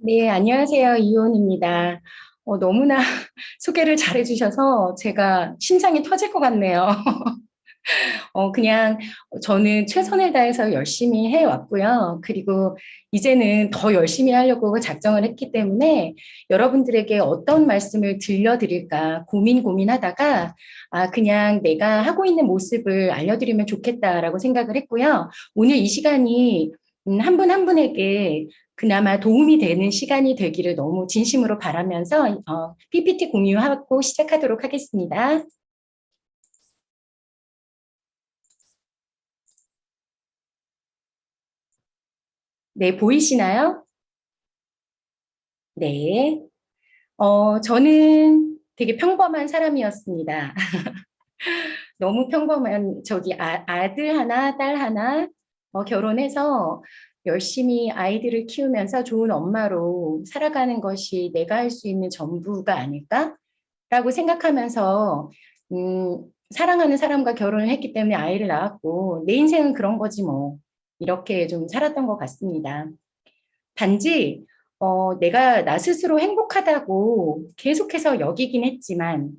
네, 안녕하세요. 이혼입니다. 너무나 소개를 잘해주셔서 제가 심장이 터질 것 같네요. 그냥 저는 최선을 다해서 열심히 해왔고요. 그리고 이제는 더 열심히 하려고 작정을 했기 때문에 여러분들에게 어떤 말씀을 들려드릴까 고민하다가 그냥 내가 하고 있는 모습을 알려드리면 좋겠다라고 생각을 했고요. 오늘 이 시간이 한 분 한 분에게 그나마 도움이 되는 시간이 되기를 너무 진심으로 바라면서 PPT 공유하고 시작하도록 하겠습니다. 네, 보이시나요? 네. 저는 되게 평범한 사람이었습니다. 너무 평범한, 아들 하나, 딸 하나, 결혼해서 열심히 아이들을 키우면서 좋은 엄마로 살아가는 것이 내가 할 수 있는 전부가 아닐까라고 생각하면서, 사랑하는 사람과 결혼을 했기 때문에 아이를 낳았고, 내 인생은 그런 거지 뭐. 이렇게 좀 살았던 것 같습니다. 단지 내가 나 스스로 행복하다고 계속해서 여기긴 했지만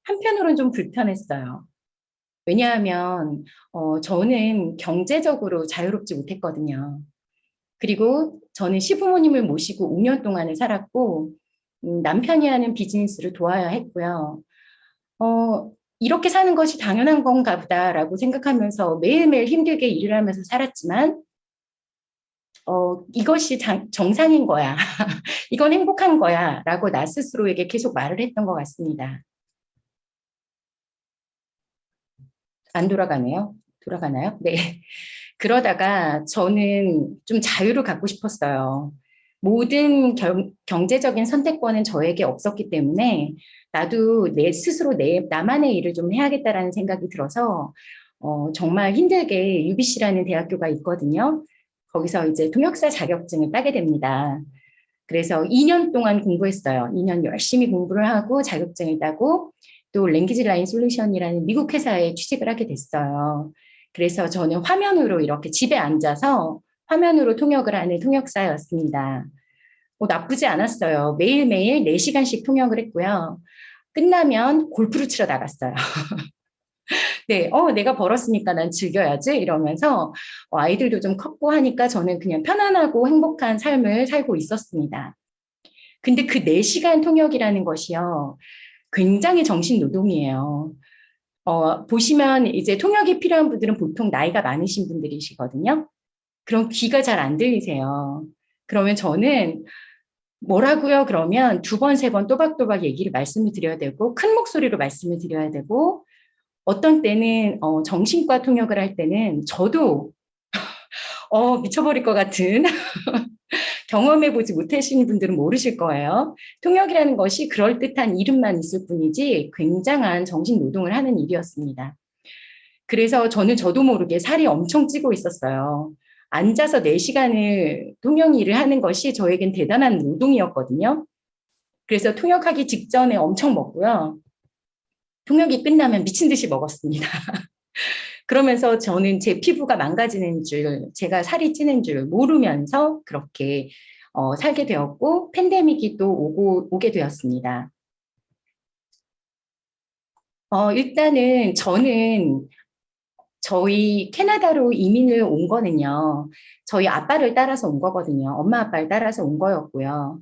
한편으로는 좀 불편했어요. 왜냐하면 저는 경제적으로 자유롭지 못했거든요. 그리고 저는 시부모님을 모시고 5년 동안을 살았고 남편이 하는 비즈니스를 도와야 했고요. 이렇게 사는 것이 당연한 건가 보다라고 생각하면서 매일매일 힘들게 일을 하면서 살았지만 이것이 정상인 거야. 이건 행복한 거야. 라고 나 스스로에게 계속 말을 했던 것 같습니다. 안 돌아가네요. 돌아가나요? 네. 그러다가 저는 좀 자유를 갖고 싶었어요. 모든 경제적인 선택권은 저에게 없었기 때문에 나도 내 스스로 나만의 일을 좀 해야겠다라는 생각이 들어서 정말 힘들게 UBC라는 대학교가 있거든요. 거기서 이제 통역사 자격증을 따게 됩니다. 그래서 2년 동안 공부했어요. 2년 열심히 공부를 하고 자격증을 따고 또 랭귀지 라인 솔루션이라는 미국 회사에 취직을 하게 됐어요. 그래서 저는 화면으로 이렇게 집에 앉아서 화면으로 통역을 하는 통역사였습니다. 나쁘지 않았어요. 매일매일 4시간씩 통역을 했고요. 끝나면 골프를 치러 나갔어요. 네, 내가 벌었으니까 난 즐겨야지 이러면서 아이들도 좀 컸고 하니까 저는 그냥 편안하고 행복한 삶을 살고 있었습니다. 근데 그 4시간 통역이라는 것이요. 굉장히 정신 노동이에요. 보시면 이제 통역이 필요한 분들은 보통 나이가 많으신 분들이시거든요. 그럼 귀가 잘 안 들리세요. 그러면 저는 뭐라고요? 그러면 두 번, 세 번 또박또박 얘기를 말씀을 드려야 되고, 큰 목소리로 말씀을 드려야 되고, 어떤 때는 정신과 통역을 할 때는 저도 미쳐버릴 것 같은 경험해보지 못하신 분들은 모르실 거예요. 통역이라는 것이 그럴듯한 이름만 있을 뿐이지 굉장한 정신 노동을 하는 일이었습니다. 그래서 저도 모르게 살이 엄청 찌고 있었어요. 앉아서 4시간을 통역 일을 하는 것이 저에겐 대단한 노동이었거든요. 그래서 통역하기 직전에 엄청 먹고요. 통역이 끝나면 미친 듯이 먹었습니다. 그러면서 저는 제 피부가 망가지는 줄, 제가 살이 찌는 줄 모르면서 그렇게 살게 되었고, 팬데믹이 또 오게 되었습니다. 일단은 저는 저희 캐나다로 이민을 온 거는요, 저희 아빠를 따라서 온 거거든요. 엄마 아빠를 따라서 온 거였고요.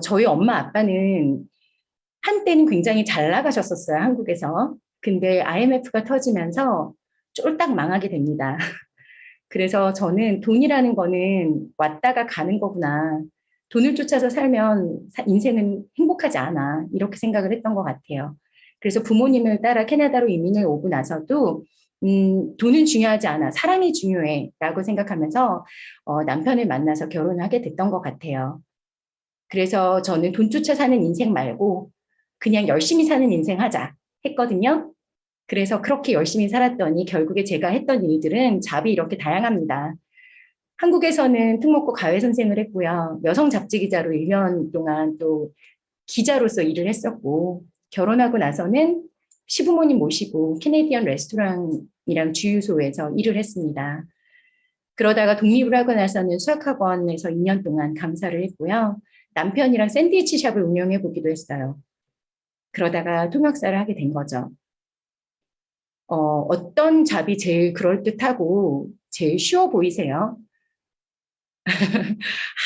저희 엄마 아빠는 한때는 굉장히 잘 나가셨었어요, 한국에서. 근데 IMF가 터지면서 쫄딱 망하게 됩니다. 그래서 저는 돈이라는 거는 왔다가 가는 거구나. 돈을 쫓아서 살면 인생은 행복하지 않아. 이렇게 생각을 했던 것 같아요. 그래서 부모님을 따라 캐나다로 이민을 오고 나서도 돈은 중요하지 않아. 사랑이 중요해. 라고 생각하면서 남편을 만나서 결혼을 하게 됐던 것 같아요. 그래서 저는 돈 쫓아 사는 인생 말고 그냥 열심히 사는 인생 하자 했거든요. 그래서 그렇게 열심히 살았더니 결국에 제가 했던 일들은 잡이 이렇게 다양합니다. 한국에서는 특목고 가외 선생을 했고요. 여성 잡지 기자로 1년 동안 또 기자로서 일을 했었고, 결혼하고 나서는 시부모님 모시고 캐네디언 레스토랑이랑 주유소에서 일을 했습니다. 그러다가 독립을 하고 나서는 수학학원에서 2년 동안 강사를 했고요. 남편이랑 샌드위치 샵을 운영해 보기도 했어요. 그러다가 통역사를 하게 된 거죠. 어떤 잡이 제일 그럴듯하고 제일 쉬워 보이세요?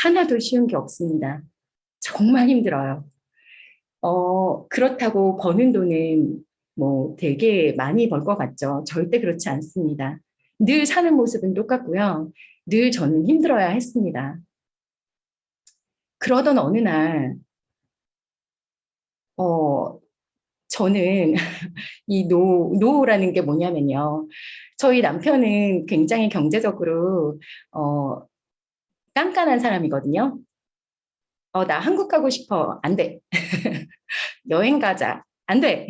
하나도 쉬운 게 없습니다. 정말 힘들어요. 그렇다고 버는 돈은 뭐 되게 많이 벌 것 같죠. 절대 그렇지 않습니다. 늘 사는 모습은 똑같고요. 늘 저는 힘들어야 했습니다. 그러던 어느 날, 어, 저는 이 노라는 게 뭐냐면요. 저희 남편은 굉장히 경제적으로, 깐깐한 사람이거든요. 나 한국 가고 싶어. 안 돼. 여행 가자. 안 돼.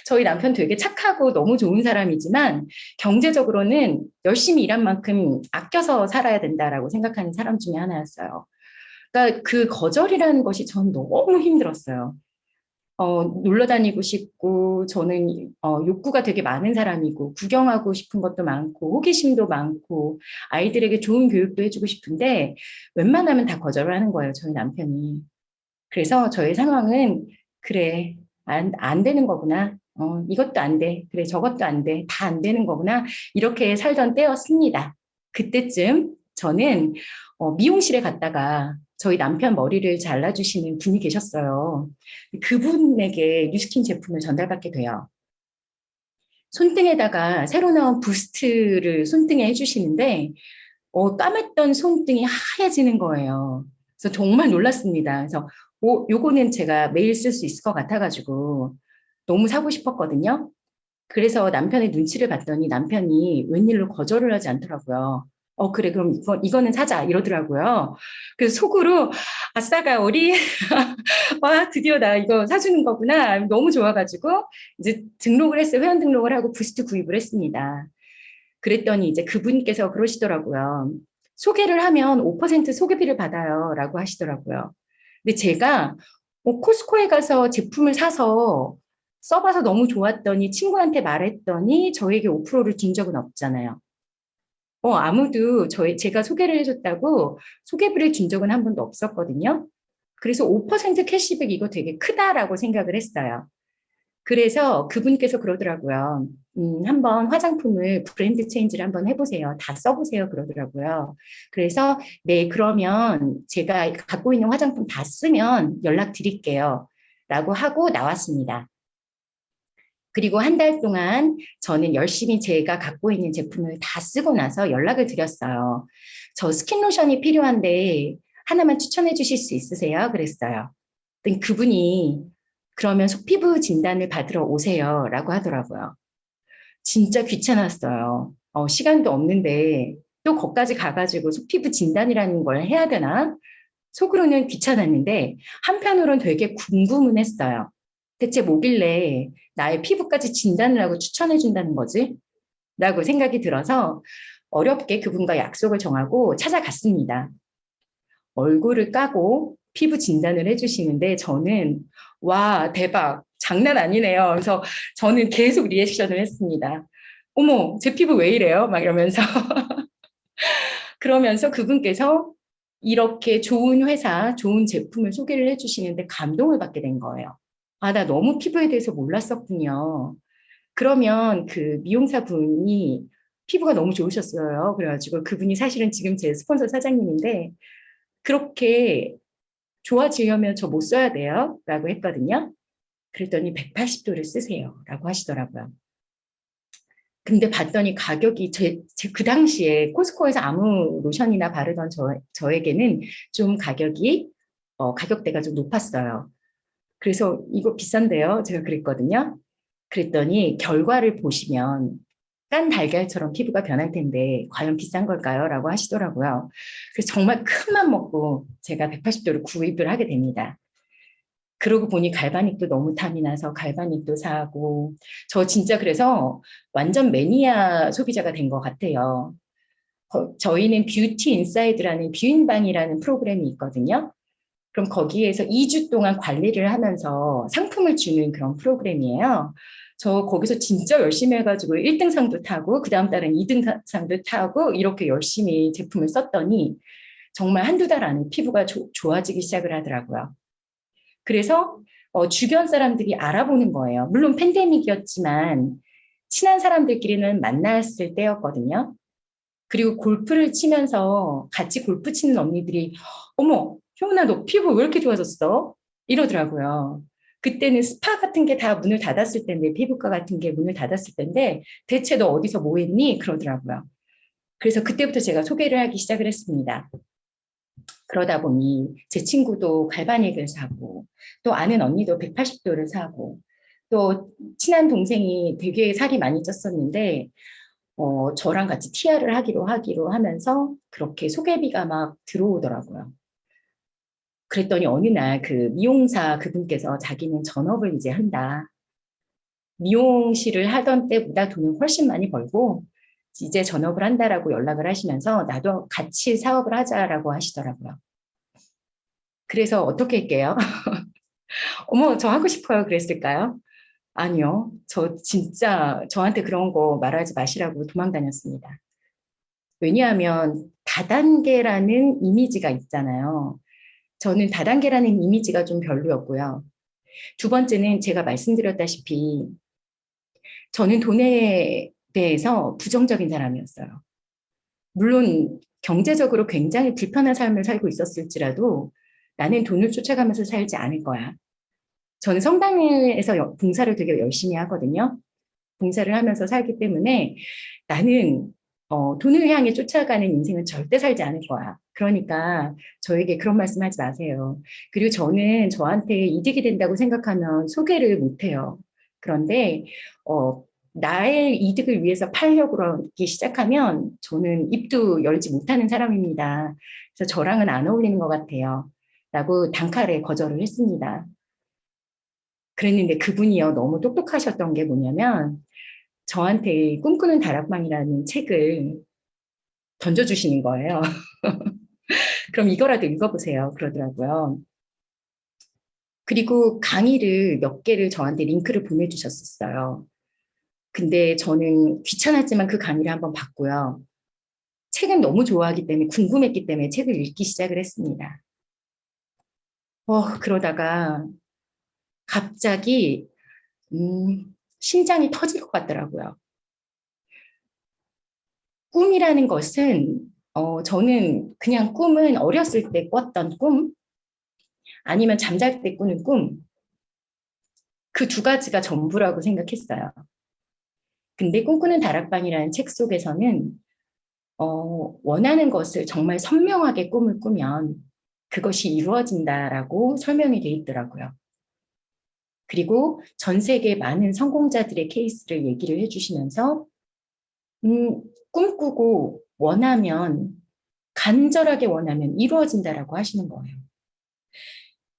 저희 남편 되게 착하고 너무 좋은 사람이지만 경제적으로는 열심히 일한 만큼 아껴서 살아야 된다라고 생각하는 사람 중에 하나였어요. 그러니까 그 거절이라는 것이 전 너무 힘들었어요. 놀러 다니고 싶고, 저는, 욕구가 되게 많은 사람이고, 구경하고 싶은 것도 많고, 호기심도 많고, 아이들에게 좋은 교육도 해주고 싶은데, 웬만하면 다 거절을 하는 거예요, 저희 남편이. 그래서 저의 상황은, 그래, 안 되는 거구나. 이것도 안 돼. 그래, 저것도 안 돼. 다 안 되는 거구나. 이렇게 살던 때였습니다. 그때쯤 저는 미용실에 갔다가 저희 남편 머리를 잘라주시는 분이 계셨어요. 그분에게 뉴스킨 제품을 전달받게 돼요. 손등에다가 새로 나온 부스트를 손등에 해주시는데, 까맸던 손등이 하얘지는 거예요. 그래서 정말 놀랐습니다. 그래서, 요거는 제가 매일 쓸 수 있을 것 같아가지고 너무 사고 싶었거든요. 그래서 남편의 눈치를 봤더니 남편이 웬일로 거절을 하지 않더라고요. 그래, 그럼 이거는 사자, 이러더라고요. 그래서 속으로, 아싸가 우리, 와, 드디어 나 이거 사주는 거구나. 너무 좋아가지고, 이제 등록을 했어요. 회원 등록을 하고 부스트 구입을 했습니다. 그랬더니 이제 그분께서 그러시더라고요. 소개를 하면 5% 소개비를 받아요. 라고 하시더라고요. 근데 제가 코스코에 가서 제품을 사서 써봐서 너무 좋았더니 친구한테 말했더니 저에게 5%를 준 적은 없잖아요. 아무도 제가 소개를 해줬다고 소개비를 준 적은 한 번도 없었거든요. 그래서 5% 캐시백 이거 되게 크다라고 생각을 했어요. 그래서 그분께서 그러더라고요. 한번 화장품을 브랜드 체인지를 한번 해보세요. 다 써보세요. 그러더라고요. 그래서 네, 그러면 제가 갖고 있는 화장품 다 쓰면 연락 드릴게요. 라고 하고 나왔습니다. 그리고 한 달 동안 저는 열심히 제가 갖고 있는 제품을 다 쓰고 나서 연락을 드렸어요. 저 스킨 로션이 필요한데 하나만 추천해 주실 수 있으세요? 그랬어요. 그분이 그러면 피부 진단을 받으러 오세요. 라고 하더라고요. 진짜 귀찮았어요. 시간도 없는데 또 거기까지 가가지고 피부 진단이라는 걸 해야 되나? 속으로는 귀찮았는데 한편으로는 되게 궁금은 했어요. 대체 뭐길래 나의 피부까지 진단을 하고 추천해 준다는 거지? 라고 생각이 들어서 어렵게 그분과 약속을 정하고 찾아갔습니다. 얼굴을 까고 피부 진단을 해주시는데 저는 와, 대박, 장난 아니네요. 그래서 저는 계속 리액션을 했습니다. 어머, 제 피부 왜 이래요? 막 이러면서 그러면서 그분께서 이렇게 좋은 회사, 좋은 제품을 소개를 해주시는데 감동을 받게 된 거예요. 나 너무 피부에 대해서 몰랐었군요. 그러면 그 미용사 분이 피부가 너무 좋으셨어요. 그래가지고 그분이 사실은 지금 제 스폰서 사장님인데 그렇게 좋아지려면 저 못 써야 돼요. 라고 했거든요. 그랬더니 180도를 쓰세요. 라고 하시더라고요. 근데 봤더니 가격이 그 당시에 코스코에서 아무 로션이나 바르던 저에게는 좀 가격대가 좀 높았어요. 그래서 이거 비싼데요? 제가 그랬거든요. 그랬더니 결과를 보시면 깐 달걀처럼 피부가 변할 텐데 과연 비싼 걸까요? 라고 하시더라고요. 그래서 정말 큰 맘 먹고 제가 180도를 구입을 하게 됩니다. 그러고 보니 갈바닉도 너무 탐이 나서 갈바닉도 사고 저 진짜 그래서 완전 매니아 소비자가 된 것 같아요. 저희는 뷰티 인사이드라는 뷰인방이라는 프로그램이 있거든요. 그럼 거기에서 2주 동안 관리를 하면서 상품을 주는 그런 프로그램이에요. 저 거기서 진짜 열심히 해가지고 1등상도 타고 그 다음 달엔 2등상도 타고 이렇게 열심히 제품을 썼더니 정말 한두 달 안에 피부가 좋아지기 시작을 하더라고요. 그래서 주변 사람들이 알아보는 거예요. 물론 팬데믹이었지만 친한 사람들끼리는 만났을 때였거든요. 그리고 골프를 치면서 같이 골프 치는 언니들이 어머, 효은아 너 피부 왜 이렇게 좋아졌어? 이러더라고요. 그때는 스파 같은 게 다 문을 닫았을 텐데, 피부과 같은 게 문을 닫았을 텐데 대체 너 어디서 뭐 했니? 그러더라고요. 그래서 그때부터 제가 소개를 하기 시작을 했습니다. 그러다 보니 제 친구도 갈바닉을 사고 또 아는 언니도 180도를 사고 또 친한 동생이 되게 살이 많이 쪘었는데 저랑 같이 티아를 하기로 하면서 그렇게 소개비가 막 들어오더라고요. 그랬더니 어느 날 그 미용사 그분께서 자기는 전업을 이제 한다. 미용실을 하던 때보다 돈을 훨씬 많이 벌고 이제 전업을 한다라고 연락을 하시면서 나도 같이 사업을 하자라고 하시더라고요. 그래서 어떻게 할게요? 어머, 저 하고 싶어요. 그랬을까요? 아니요. 저 진짜 저한테 그런 거 말하지 마시라고 도망 다녔습니다. 왜냐하면 다단계라는 이미지가 있잖아요. 저는 다단계라는 이미지가 좀 별로였고요. 두 번째는 제가 말씀드렸다시피 저는 돈에 대해서 부정적인 사람이었어요. 물론 경제적으로 굉장히 불편한 삶을 살고 있었을지라도 나는 돈을 쫓아가면서 살지 않을 거야. 저는 성당에서 봉사를 되게 열심히 하거든요. 봉사를 하면서 살기 때문에 나는 돈을 향해 쫓아가는 인생은 절대 살지 않을 거야. 그러니까 저에게 그런 말씀하지 마세요. 그리고 저는 저한테 이득이 된다고 생각하면 소개를 못해요. 그런데 나의 이득을 위해서 팔려고 그러기 시작하면 저는 입도 열지 못하는 사람입니다. 그래서 저랑은 안 어울리는 것 같아요. 라고 단칼에 거절을 했습니다. 그랬는데 그분이요, 너무 똑똑하셨던 게 뭐냐면 저한테 꿈꾸는 다락방이라는 책을 던져주시는 거예요. 그럼 이거라도 읽어보세요. 그러더라고요. 그리고 강의를 몇 개를 저한테 링크를 보내주셨었어요. 근데 저는 귀찮았지만 그 강의를 한번 봤고요. 책은 너무 좋아하기 때문에 궁금했기 때문에 책을 읽기 시작을 했습니다. 그러다가 갑자기 심장이 터질 것 같더라고요. 꿈이라는 것은 저는 그냥 꿈은 어렸을 때 꿨던 꿈 아니면 잠잘 때 꾸는 꿈 그 두 가지가 전부라고 생각했어요. 근데 꿈꾸는 다락방이라는 책 속에서는 원하는 것을 정말 선명하게 꿈을 꾸면 그것이 이루어진다라고 설명이 돼 있더라고요. 그리고 전 세계 많은 성공자들의 케이스를 얘기를 해주시면서 꿈꾸고 원하면 간절하게 원하면 이루어진다라고 하시는 거예요.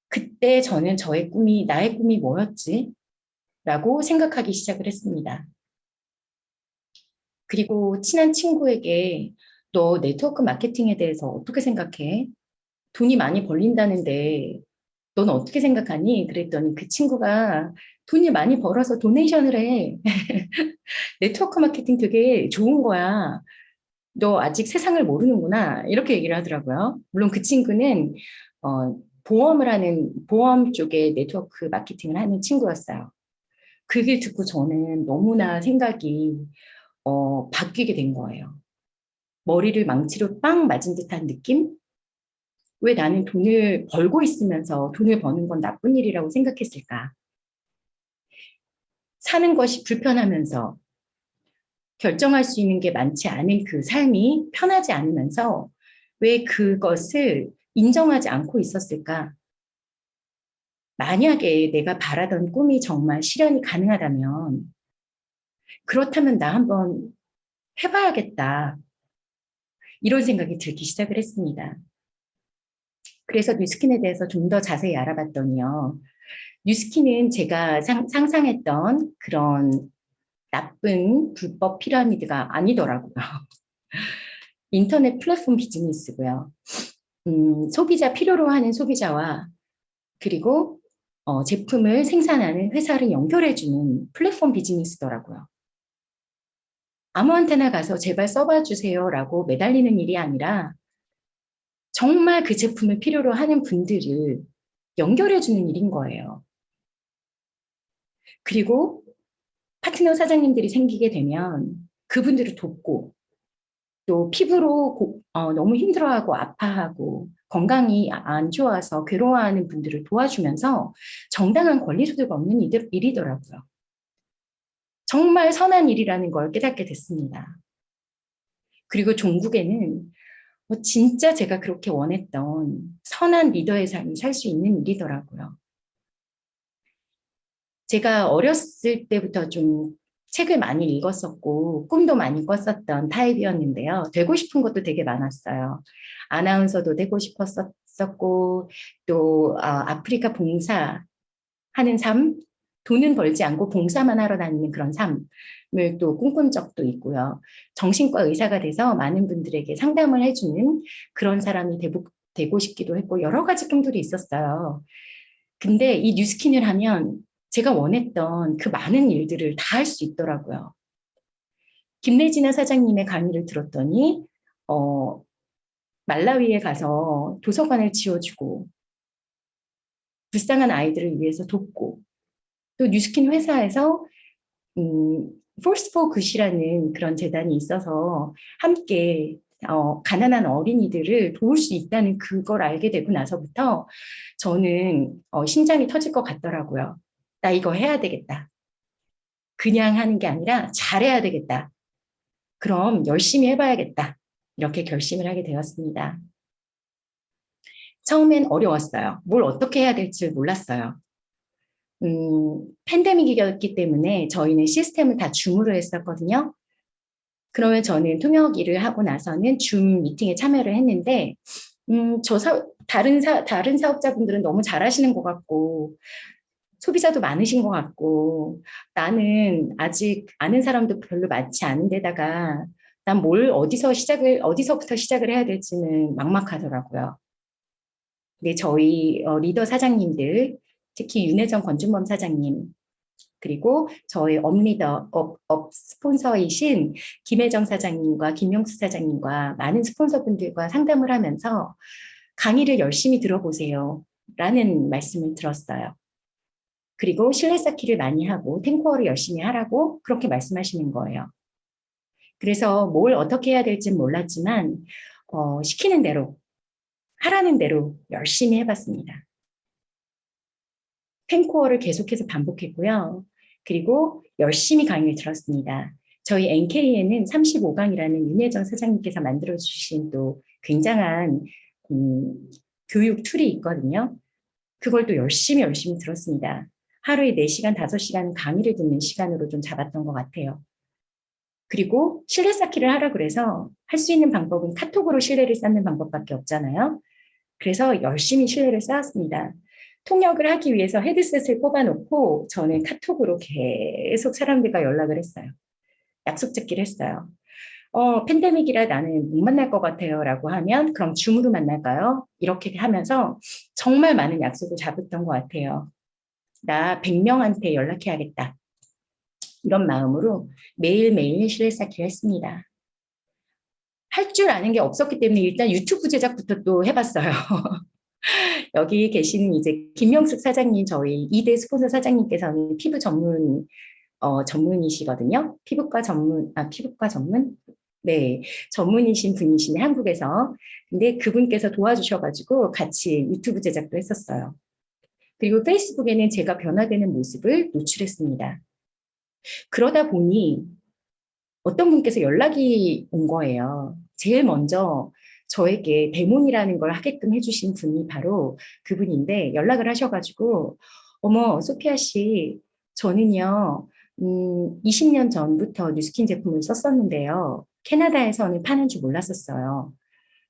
그때 저는 나의 꿈이 뭐였지? 라고 생각하기 시작을 했습니다. 그리고 친한 친구에게 너 네트워크 마케팅에 대해서 어떻게 생각해? 돈이 많이 벌린다는데 넌 어떻게 생각하니? 그랬더니 그 친구가 돈이 많이 벌어서 도네이션을 해. 네트워크 마케팅 되게 좋은 거야. 너 아직 세상을 모르는구나. 이렇게 얘기를 하더라고요. 물론 그 친구는 보험 쪽에 네트워크 마케팅을 하는 친구였어요. 그 얘기를 듣고 저는 너무나 생각이 바뀌게 된 거예요. 머리를 망치로 빵 맞은 듯한 느낌? 왜 나는 돈을 벌고 있으면서 돈을 버는 건 나쁜 일이라고 생각했을까? 사는 것이 불편하면서 결정할 수 있는 게 많지 않은 그 삶이 편하지 않으면서 왜 그것을 인정하지 않고 있었을까? 만약에 내가 바라던 꿈이 정말 실현이 가능하다면 그렇다면 나 한번 해봐야겠다. 이런 생각이 들기 시작을 했습니다. 그래서 뉴스킨에 대해서 좀 더 자세히 알아봤더니요. 뉴스킨은 제가 상상했던 그런 나쁜 불법 피라미드가 아니더라고요. 인터넷 플랫폼 비즈니스고요. 소비자 필요로 하는 소비자와 그리고 제품을 생산하는 회사를 연결해주는 플랫폼 비즈니스더라고요. 아무한테나 가서 제발 써봐 주세요라고 매달리는 일이 아니라 정말 그 제품을 필요로 하는 분들을 연결해주는 일인 거예요. 그리고 파트너 사장님들이 생기게 되면 그분들을 돕고 또 피부로 너무 힘들어하고 아파하고 건강이 안 좋아서 괴로워하는 분들을 도와주면서 정당한 권리소득 없는 일이더라고요. 정말 선한 일이라는 걸 깨닫게 됐습니다. 그리고 종국에는 진짜 제가 그렇게 원했던 선한 리더의 삶을 살 수 있는 일이더라고요. 제가 어렸을 때부터 좀 책을 많이 읽었었고 꿈도 많이 꿨었던 타입이었는데요. 되고 싶은 것도 되게 많았어요. 아나운서도 되고 싶었었고 또 아프리카 봉사하는 삶, 돈은 벌지 않고 봉사만 하러 다니는 그런 삶을 또 꿈꾼 적도 있고요. 정신과 의사가 돼서 많은 분들에게 상담을 해주는 그런 사람이 되고 싶기도 했고 여러 가지 꿈들이 있었어요. 근데 이 뉴스킨을 하면 제가 원했던 그 많은 일들을 다 할 수 있더라고요. 김래진아 사장님의 강의를 들었더니 말라위에 가서 도서관을 지어주고 불쌍한 아이들을 위해서 돕고 또 뉴스킨 회사에서 Force for Good이라는 그런 재단이 있어서 함께 가난한 어린이들을 도울 수 있다는 그걸 알게 되고 나서부터 저는 심장이 터질 것 같더라고요. 나 이거 해야 되겠다. 그냥 하는 게 아니라 잘해야 되겠다. 그럼 열심히 해봐야겠다. 이렇게 결심을 하게 되었습니다. 처음엔 어려웠어요. 뭘 어떻게 해야 될지 몰랐어요. 팬데믹이었기 때문에 저희는 시스템을 다 줌으로 했었거든요. 그러면 저는 통역 일을 하고 나서는 줌 미팅에 참여를 했는데, 다른 사업자분들은 너무 잘하시는 것 같고, 소비자도 많으신 것 같고, 나는 아직 아는 사람도 별로 많지 않은데다가, 난 어디서부터 시작을 해야 될지는 막막하더라고요. 근데 저희 리더 사장님들, 특히 윤혜정 권준범 사장님, 그리고 저희 업 스폰서이신 김혜정 사장님과 김명수 사장님과 많은 스폰서분들과 상담을 하면서 강의를 열심히 들어보세요. 라는 말씀을 들었어요. 그리고 실내 쌓기를 많이 하고 탱코어를 열심히 하라고 그렇게 말씀하시는 거예요. 그래서 뭘 어떻게 해야 될지는 몰랐지만 시키는 대로, 하라는 대로 열심히 해봤습니다. 탱코어를 계속해서 반복했고요. 그리고 열심히 강의를 들었습니다. 저희 NK에는 35강이라는 윤혜정 사장님께서 만들어주신 또 굉장한 교육 툴이 있거든요. 그걸 또 열심히 들었습니다. 하루에 4시간, 5시간 강의를 듣는 시간으로 좀 잡았던 것 같아요. 그리고 실내 쌓기를 하라 그래서 할 수 있는 방법은 카톡으로 실내를 쌓는 방법밖에 없잖아요. 그래서 열심히 실내를 쌓았습니다. 통역을 하기 위해서 헤드셋을 꼽아놓고 저는 카톡으로 계속 사람들과 연락을 했어요. 약속 잡기를 했어요. 팬데믹이라 나는 못 만날 것 같아요 라고 하면 그럼 줌으로 만날까요? 이렇게 하면서 정말 많은 약속을 잡았던 것 같아요. 나 100명한테 연락해야겠다. 이런 마음으로 매일매일 실내 쌓기를 했습니다. 할 줄 아는 게 없었기 때문에 일단 유튜브 제작부터 또 해봤어요. 여기 계시는 이제 김명숙 사장님, 저희 2대 스폰서 사장님께서는 피부 전문이시거든요. 피부과 전문? 네, 전문이신 분이시네, 한국에서. 근데 그분께서 도와주셔가지고 같이 유튜브 제작도 했었어요. 그리고 페이스북에는 제가 변화되는 모습을 노출했습니다. 그러다 보니 어떤 분께서 연락이 온 거예요. 제일 먼저 저에게 데몬이라는 걸 하게끔 해주신 분이 바로 그분인데 연락을 하셔가지고 어머 소피아 씨 저는요 20년 전부터 뉴스킨 제품을 썼었는데요. 캐나다에서는 파는 줄 몰랐었어요.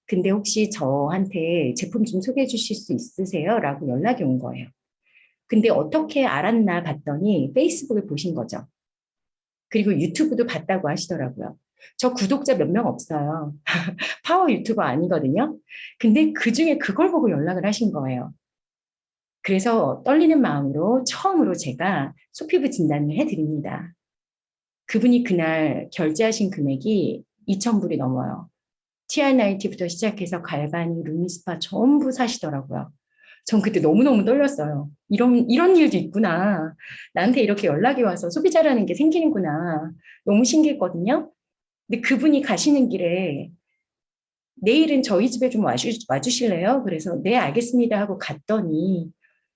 근데 혹시 저한테 제품 좀 소개해 주실 수 있으세요? 라고 연락이 온 거예요. 근데 어떻게 알았나 봤더니 페이스북을 보신 거죠. 그리고 유튜브도 봤다고 하시더라고요. 저 구독자 몇 명 없어요. 파워 유튜버 아니거든요. 근데 그 중에 그걸 보고 연락을 하신 거예요. 그래서 떨리는 마음으로 처음으로 제가 소피부 진단을 해드립니다. 그분이 그날 결제하신 금액이 2,000불이 넘어요. TR90부터 시작해서 갈바니, 루미스파 전부 사시더라고요. 전 그때 너무너무 떨렸어요. 이런 일도 있구나. 나한테 이렇게 연락이 와서 소비자라는 게 생기는구나. 너무 신기했거든요. 근데 그분이 가시는 길에 내일은 저희 집에 좀 와주실래요? 그래서 네, 알겠습니다 하고 갔더니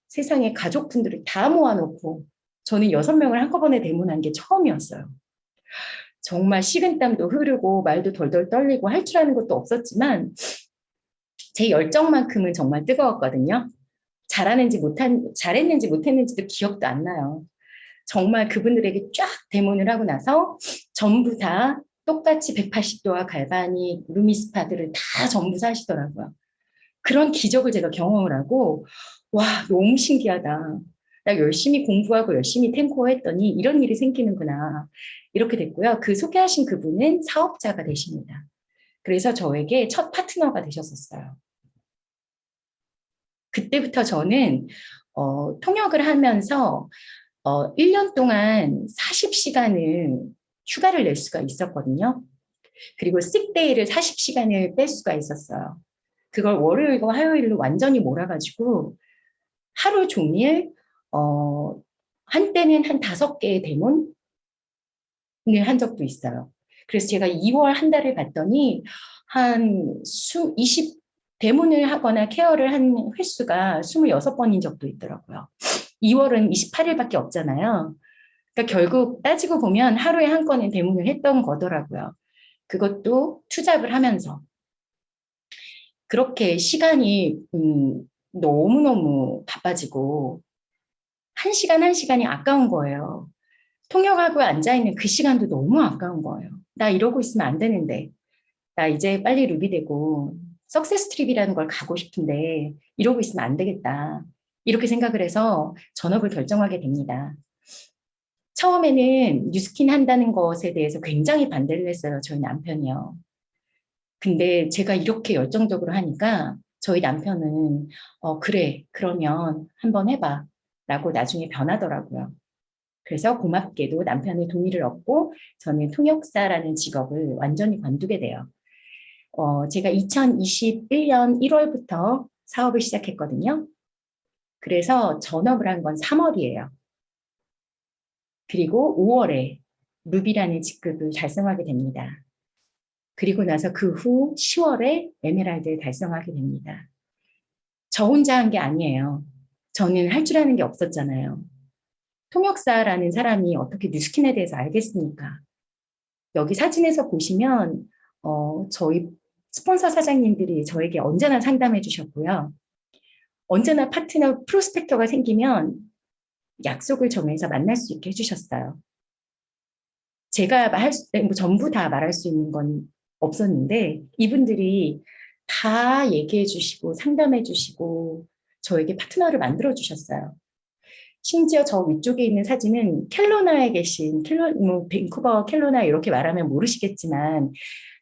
세상에 가족분들을 다 모아놓고 저는 6명을 한꺼번에 대문한 게 처음이었어요. 정말 식은땀도 흐르고 말도 덜덜 떨리고 할 줄 아는 것도 없었지만 제 열정만큼은 정말 뜨거웠거든요. 잘했는지 못했는지도 기억도 안 나요. 정말 그분들에게 쫙 대문을 하고 나서 전부 다 똑같이 180도와 갈바니, 루미스파들을 다 전부 사시더라고요. 그런 기적을 제가 경험을 하고 와, 너무 신기하다. 나 열심히 공부하고 열심히 탱고했더니 이런 일이 생기는구나. 이렇게 됐고요. 그 소개하신 그분은 사업자가 되십니다. 그래서 저에게 첫 파트너가 되셨었어요. 그때부터 저는 통역을 하면서 1년 동안 40시간을 휴가를 낼 수가 있었거든요. 그리고 식데이를 40시간을 뺄 수가 있었어요. 그걸 월요일과 화요일로 완전히 몰아가지고 하루 종일 한때는 한 5개의 대문을 한 적도 있어요. 그래서 제가 2월 한 달을 봤더니 한 20 대문을 하거나 케어를 한 횟수가 26번인 적도 있더라고요. 2월은 28일밖에 없잖아요. 그러니까 결국 따지고 보면 하루에 한 건의 대문을 했던 거더라고요. 그것도 투잡을 하면서. 그렇게 시간이 너무너무 바빠지고 한 시간 한 시간이 아까운 거예요. 통역하고 앉아있는 그 시간도 너무 아까운 거예요. 나 이러고 있으면 안 되는데. 나 이제 빨리 루비 되고 석세스 트립이라는 걸 가고 싶은데 이러고 있으면 안 되겠다. 이렇게 생각을 해서 전업을 결정하게 됩니다. 처음에는 뉴스킨 한다는 것에 대해서 굉장히 반대를 했어요. 저희 남편이요. 근데 제가 이렇게 열정적으로 하니까 저희 남편은 그래, 그러면 한번 해봐 라고 나중에 변하더라고요. 그래서 고맙게도 남편의 동의를 얻고 저는 통역사라는 직업을 완전히 관두게 돼요. 제가 2021년 1월부터 사업을 시작했거든요. 그래서 전업을 한 건 3월이에요. 그리고 5월에 루비라는 직급을 달성하게 됩니다. 그리고 나서 그 후 10월에 에메랄드를 달성하게 됩니다. 저 혼자 한 게 아니에요. 저는 할 줄 아는 게 없었잖아요. 통역사라는 사람이 어떻게 뉴스킨에 대해서 알겠습니까? 여기 사진에서 보시면 저희 스폰서 사장님들이 저에게 언제나 상담해 주셨고요. 언제나 파트너 프로스펙터가 생기면 약속을 정해서 만날 수 있게 해주셨어요. 제가 뭐 전부 다 말할 수 있는 건 없었는데 이분들이 다 얘기해 주시고 상담해 주시고 저에게 파트너를 만들어 주셨어요. 심지어 저 위쪽에 있는 사진은 켈로나에 계신 뭐 밴쿠버 켈로나 이렇게 말하면 모르시겠지만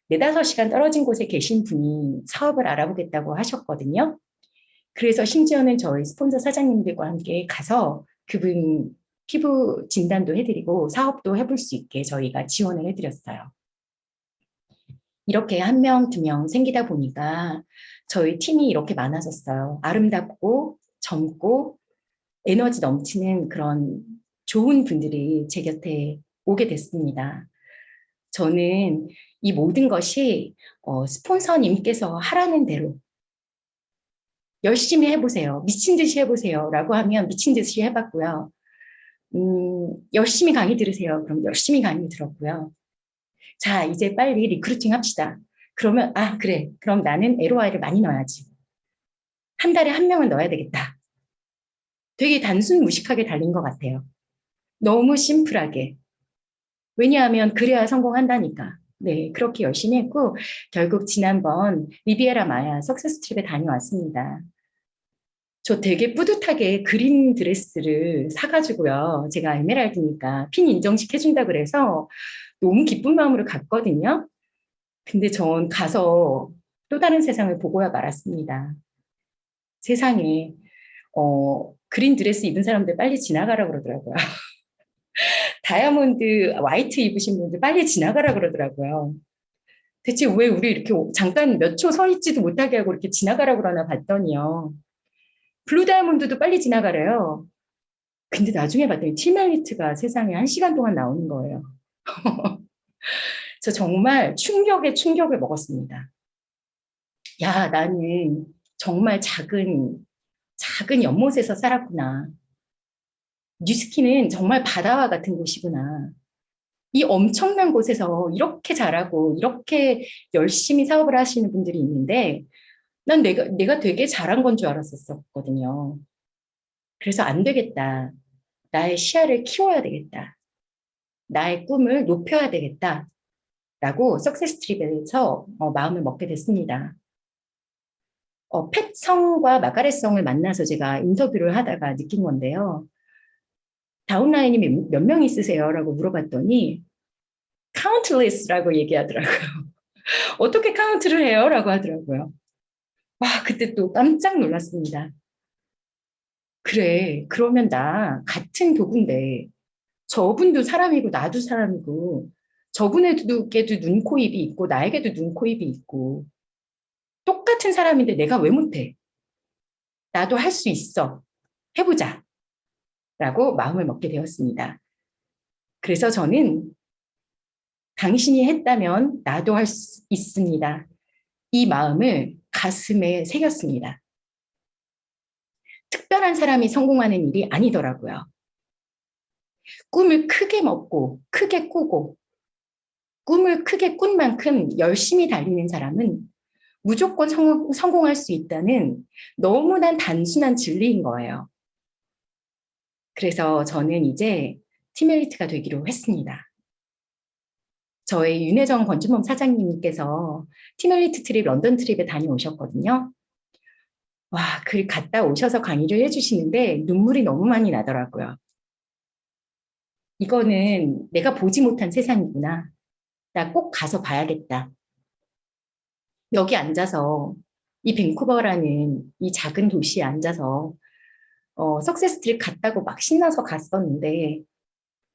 4-5시간 떨어진 곳에 계신 분이 사업을 알아보겠다고 하셨거든요. 그래서 심지어는 저희 스폰서 사장님들과 함께 가서 그분 피부 진단도 해드리고 사업도 해볼 수 있게 저희가 지원을 해드렸어요. 이렇게 1명, 2명 생기다 보니까 저희 팀이 이렇게 많아졌어요. 아름답고 젊고 에너지 넘치는 그런 좋은 분들이 제 곁에 오게 됐습니다. 저는 이 모든 것이 스폰서님께서 하라는 대로 열심히 해보세요. 미친 듯이 해보세요. 라고 하면 미친 듯이 해봤고요. 열심히 강의 들으세요. 그럼 열심히 강의 들었고요. 자, 이제 빨리 리크루팅 합시다. 그러면, 그래. 그럼 나는 LOI를 많이 넣어야지. 한 달에 1명은 넣어야 되겠다. 되게 단순 무식하게 달린 것 같아요. 너무 심플하게. 왜냐하면 그래야 성공한다니까. 네, 그렇게 열심히 했고 결국 지난번 리비에라 마야 석세스 트립에 다녀왔습니다. 저 되게 뿌듯하게 그린 드레스를 사가지고요. 제가 에메랄드니까 핀 인정식 해준다 그래서 너무 기쁜 마음으로 갔거든요. 근데 전 가서 또 다른 세상을 보고야 말았습니다. 세상에 그린 드레스 입은 사람들 빨리 지나가라 그러더라고요. 다이아몬드 화이트 입으신 분들 빨리 지나가라 그러더라고요. 대체 왜 우리 이렇게 잠깐 몇 초 서 있지도 못하게 하고 이렇게 지나가라 그러나 봤더니요. 블루 다이아몬드도 빨리 지나가래요. 근데 나중에 봤더니 티멜리트가 세상에 1시간 동안 나오는 거예요. 저 정말 충격에 충격을 먹었습니다. 야, 나는 정말 작은 연못에서 살았구나. 뉴스키는 정말 바다와 같은 곳이구나. 이 엄청난 곳에서 이렇게 잘하고 이렇게 열심히 사업을 하시는 분들이 있는데 난 내가 되게 잘한 건 줄 알았었거든요. 그래서 안 되겠다. 나의 시야를 키워야 되겠다. 나의 꿈을 높여야 되겠다. 라고 석세스 트립에서 마음을 먹게 됐습니다. 팻 성과 마가렛 성을 만나서 제가 인터뷰를 하다가 느낀 건데요. 다운라인이 몇 명 있으세요? 라고 물어봤더니 countless라고 얘기하더라고요. 어떻게 카운트를 해요? 라고 하더라고요. 와, 그때 또 깜짝 놀랐습니다. 그래, 그러면 나 같은 도구인데 저분도 사람이고 나도 사람이고 저분에게도 눈, 코, 입이 있고 나에게도 눈, 코, 입이 있고 똑같은 사람인데 내가 왜 못해? 나도 할 수 있어. 해보자. 라고 마음을 먹게 되었습니다. 그래서 저는 당신이 했다면 나도 할 수 있습니다. 이 마음을 가슴에 새겼습니다. 특별한 사람이 성공하는 일이 아니더라고요. 꿈을 크게 먹고 크게 꾸고 꿈을 크게 꾼 만큼 열심히 달리는 사람은 무조건 성공할 수 있다는 너무나 단순한 진리인 거예요. 그래서 저는 이제 티멜리트가 되기로 했습니다. 저의 윤혜정 건주몸 사장님께서 티멜리트 트립, 런던 트립에 다녀오셨거든요. 와, 그 갔다 오셔서 강의를 해주시는데 눈물이 너무 많이 나더라고요. 이거는 내가 보지 못한 세상이구나. 나 꼭 가서 봐야겠다. 여기 앉아서 이 밴쿠버라는 이 작은 도시에 앉아서 석세스 트립 갔다고 막 신나서 갔었는데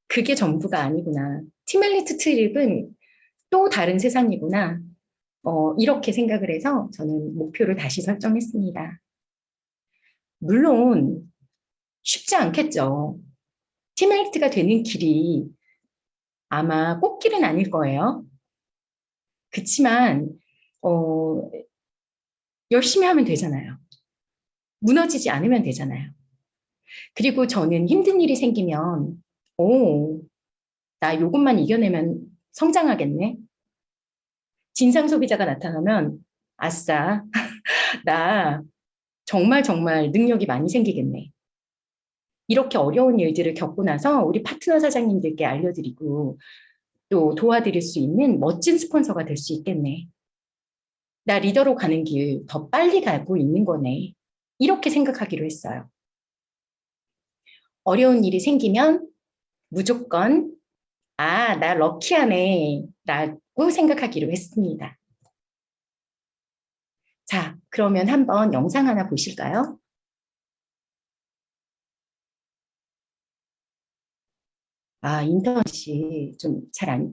그게 전부가 아니구나. 티멜리트 트립은 또 다른 세상이구나. 이렇게 생각을 해서 저는 목표를 다시 설정했습니다. 물론 쉽지 않겠죠. 티멜리트가 되는 길이 아마 꽃길은 아닐 거예요. 그치만 열심히 하면 되잖아요. 무너지지 않으면 되잖아요. 그리고 저는 힘든 일이 생기면 나 요것만 이겨내면 성장하겠네. 진상 소비자가 나타나면 아싸, 나 정말 능력이 많이 생기겠네. 이렇게 어려운 일들을 겪고 나서 우리 파트너 사장님들께 알려드리고 또 도와드릴 수 있는 멋진 스폰서가 될 수 있겠네. 나 리더로 가는 길 더 빨리 가고 있는 거네. 이렇게 생각하기로 했어요. 어려운 일이 생기면 무조건 나 럭키하네 라고 생각하기로 했습니다. 자, 그러면 한번 영상 하나 보실까요? 인터넷이 좀 잘 안.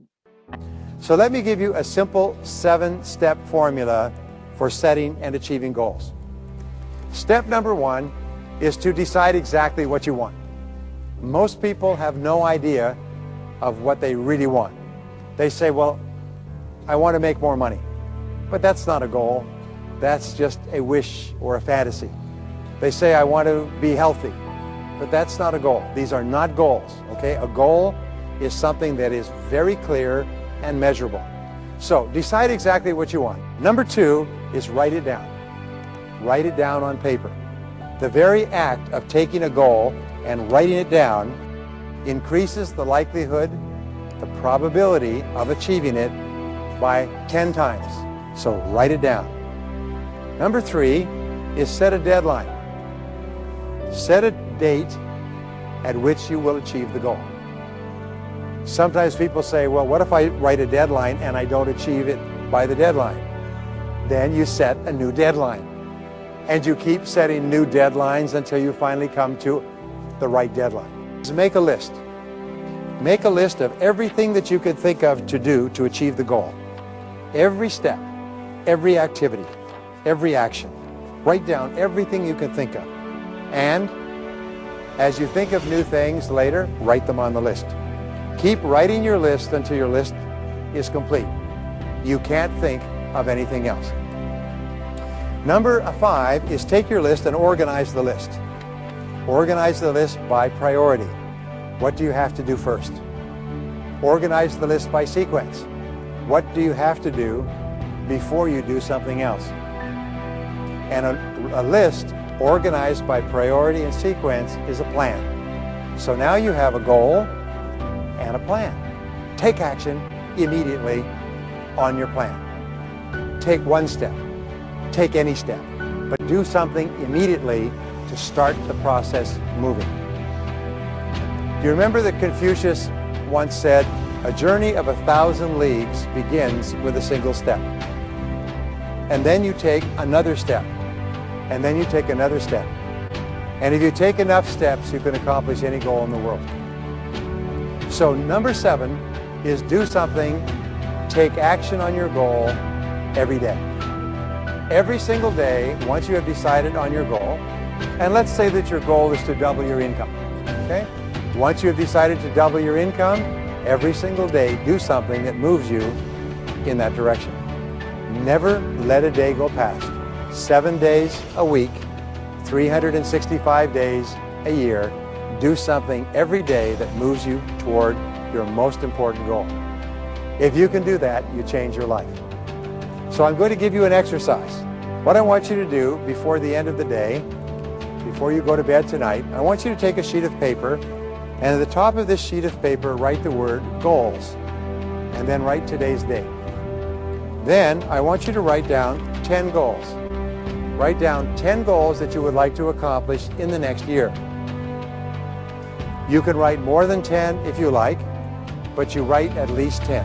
So let me give you a simple 7-step formula for setting and achieving goals. Step number 1 is to decide exactly what you want. Most people have no idea of what they really want. They say, well, I want to make more money. But that's not a goal. That's just a wish or a fantasy. They say, I want to be healthy. But that's not a goal. These are not goals, okay? A goal is something that is very clear and measurable. So decide exactly what you want. Number 2 is write it down. Write it down on paper. The very act of taking a goal and writing it down increases the likelihood, the probability of achieving it by 10 times. So write it down. Number 3 is set a deadline. Set a date at which you will achieve the goal. Sometimes people say, well, what if I write a deadline and I don't achieve it by the deadline? Then you set a new deadline. and you keep setting new deadlines until you finally come to the right deadline. Make a list. Make a list of everything that you could think of to do to achieve the goal. Every step, every activity, every action. Write down everything you can think of. And as you think of new things later, write them on the list. Keep writing your list until your list is complete. You can't think of anything else. Number 5 is take your list and organize the list. Organize the list by priority. What do you have to do first? Organize the list by sequence. What do you have to do before you do something else? And a list organized by priority and sequence is a plan. So now you have a goal and a plan. Take action immediately on your plan. Take one step. Take any step. But do something immediately to start the process moving. Do you remember that Confucius once said, "A journey of 1,000 leagues begins with a single step." And then you take another step. And then you take another step. And if you take enough steps, you can accomplish any goal in the world. So number 7 is do something, take action on your goal every day. Every single day, once you have decided on your goal, and let's say that your goal is to double your income, okay? Once you have decided to double your income, every single day, do something that moves you in that direction. Never let a day go past. 7 days a week, 365 days a year, do something every day that moves you toward your most important goal. If you can do that, you change your life. So I'm going to give you an exercise. What I want you to do before the end of the day, before you go to bed tonight, I want you to take a sheet of paper, and at the top of this sheet of paper, write the word goals, and then write today's date. Then I want you to write down 10 goals. Write down 10 goals that you would like to accomplish in the next year. You can write more than 10 if you like, but you write at least 10.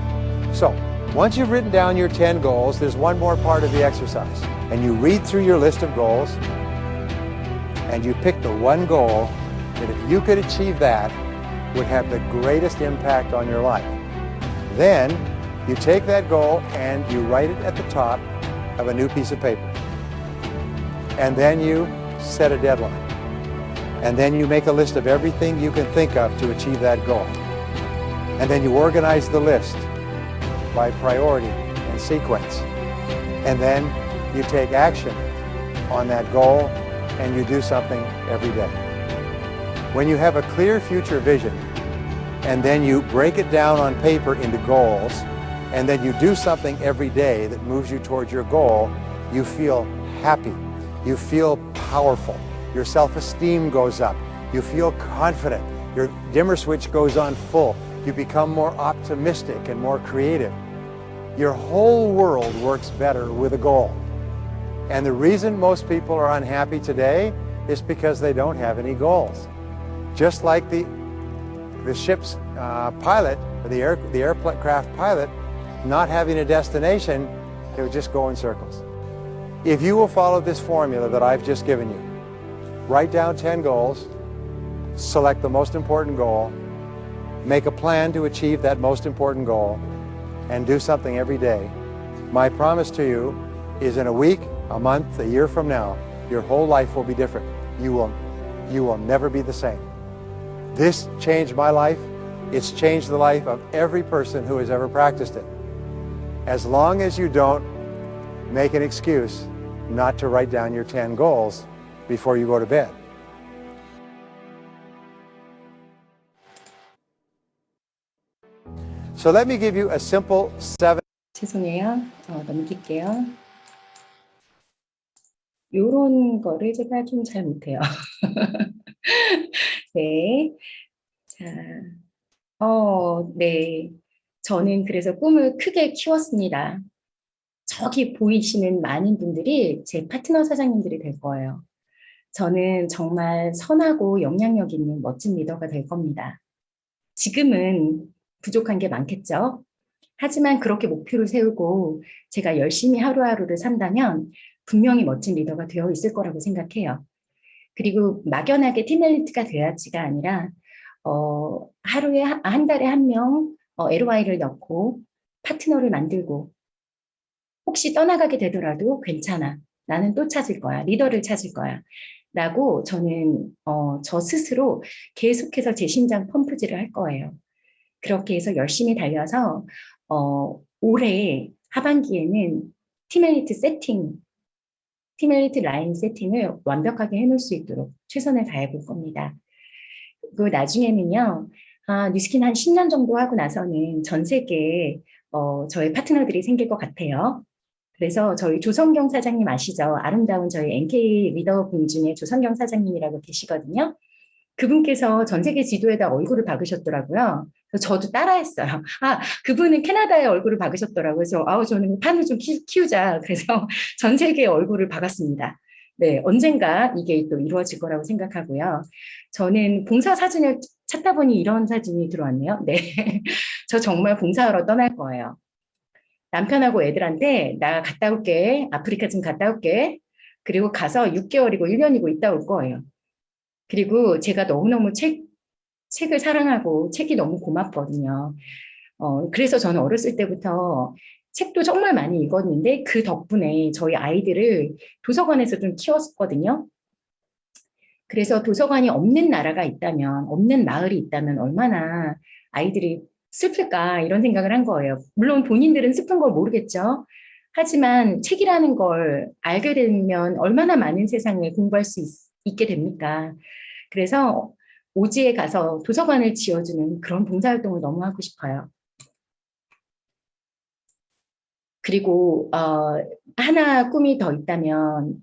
So, once you've written down your 10 goals, there's one more part of the exercise. And you read through your list of goals, and you pick the one goal that if you could achieve that, would have the greatest impact on your life. Then, you take that goal and you write it at the top of a new piece of paper. And then you set a deadline. And then you make a list of everything you can think of to achieve that goal. And then you organize the list by priority and sequence. And then you take action on that goal and you do something every day. When you have a clear future vision and then you break it down on paper into goals and then you do something every day that moves you towards your goal, you feel happy. You feel powerful. Your self-esteem goes up. You feel confident. Your dimmer switch goes on full. You become more optimistic and more creative. Your whole world works better with a goal. And the reason most people are unhappy today is because they don't have any goals. Just like the ship's pilot, or the aircraft pilot, not having a destination, they would just go in circles. If you will follow this formula that I've just given you, write down 10 goals, select the most important goal, make a plan to achieve that most important goal, and do something every day, my promise to you is in a week, a month, a year from now, your whole life will be different. You will never be the same. This changed my life. It's changed the life of every person who has ever practiced it. As long as you don't make an excuse not to write down your 10 goals before you go to bed. So let me give you a simple 7. 죄송해요. 넘길게요. 요런 거를 제가 좀 잘 못해요. 네. 자, 네. 저는 그래서 꿈을 크게 키웠습니다. 저기 보이시는 많은 분들이 제 파트너 사장님들이 될 거예요. 저는 정말 선하고 영향력 있는 멋진 리더가 될 겁니다. 지금은 부족한 게 많겠죠. 하지만 그렇게 목표를 세우고 제가 열심히 하루하루를 산다면 분명히 멋진 리더가 되어 있을 거라고 생각해요. 그리고 막연하게 팀 엘리트가 돼야지가 아니라 하루에 한 달에 한 명 LOI를 넣고 파트너를 만들고 혹시 떠나가게 되더라도 괜찮아. 나는 또 찾을 거야. 리더를 찾을 거야. 라고 저는 저 스스로 계속해서 제 심장 펌프질을 할 거예요. 그렇게 해서 열심히 달려서 올해 하반기에는 팀 엘리트 라인 세팅을 완벽하게 해놓을 수 있도록 최선을 다해 볼 겁니다. 그 나중에는요, 뉴스킨 한 10년 정도 하고 나서는 전 세계에 저의 파트너들이 생길 것 같아요. 그래서 저희 조성경 사장님 아시죠? 아름다운 저희 NK 리더분 중에 조성경 사장님이라고 계시거든요. 그분께서 전 세계 지도에다 얼굴을 박으셨더라고요. 그래서 저도 따라했어요. 그분은 캐나다에 얼굴을 박으셨더라고요. 그래서 저는 판을 좀 키우자. 그래서 전 세계에 얼굴을 박았습니다. 네, 언젠가 이게 또 이루어질 거라고 생각하고요. 저는 봉사 사진을 찾다 보니 이런 사진이 들어왔네요. 네, 저 정말 봉사하러 떠날 거예요. 남편하고 애들한테 나 갔다 올게. 아프리카 좀 갔다 올게. 그리고 가서 6개월이고 1년이고 있다 올 거예요. 그리고 제가 너무너무 책을 사랑하고 책이 너무 고맙거든요. 그래서 저는 어렸을 때부터 책도 정말 많이 읽었는데 그 덕분에 저희 아이들을 도서관에서 좀 키웠거든요. 그래서 도서관이 없는 나라가 있다면, 없는 마을이 있다면 얼마나 아이들이 슬플까 이런 생각을 한 거예요. 물론 본인들은 슬픈 걸 모르겠죠. 하지만 책이라는 걸 알게 되면 얼마나 많은 세상을 공부할 수 있게 됩니까? 그래서 오지에 가서 도서관을 지어주는 그런 봉사활동을 너무 하고 싶어요. 그리고 하나 꿈이 더 있다면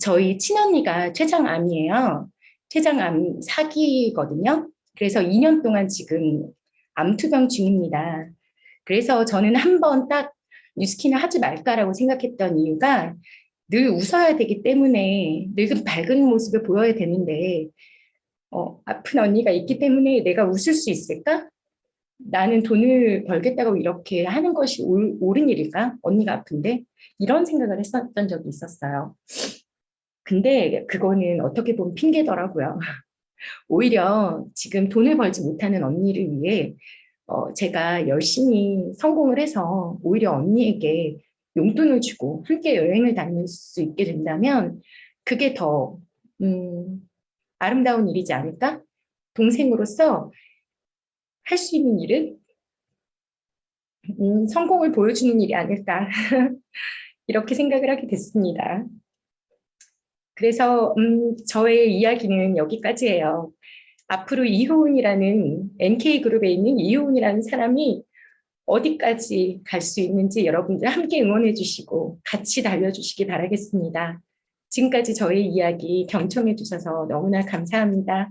저희 친언니가 췌장암이에요. 췌장암 4기거든요. 그래서 2년 동안 지금 암투병 중입니다. 그래서 저는 한번 딱 뉴스킨을 하지 말까라고 생각했던 이유가 늘 웃어야 되기 때문에 늘 밝은 모습을 보여야 되는데 아픈 언니가 있기 때문에 내가 웃을 수 있을까? 나는 돈을 벌겠다고 이렇게 하는 것이 옳은 일일까? 언니가 아픈데? 이런 생각을 했었던 적이 있었어요. 근데 그거는 어떻게 보면 핑계더라고요. 오히려 지금 돈을 벌지 못하는 언니를 위해 제가 열심히 성공을 해서 오히려 언니에게 용돈을 주고 함께 여행을 다닐 수 있게 된다면 그게 더 아름다운 일이지 않을까? 동생으로서 할 수 있는 일은 성공을 보여주는 일이 아닐까 이렇게 생각을 하게 됐습니다. 그래서 저의 이야기는 여기까지예요. 앞으로 이효은이라는 NK그룹에 있는 이효은이라는 사람이 어디까지 갈 수 있는지 여러분들 함께 응원해 주시고 같이 달려주시기 바라겠습니다. 지금까지 저의 이야기 경청해 주셔서 너무나 감사합니다.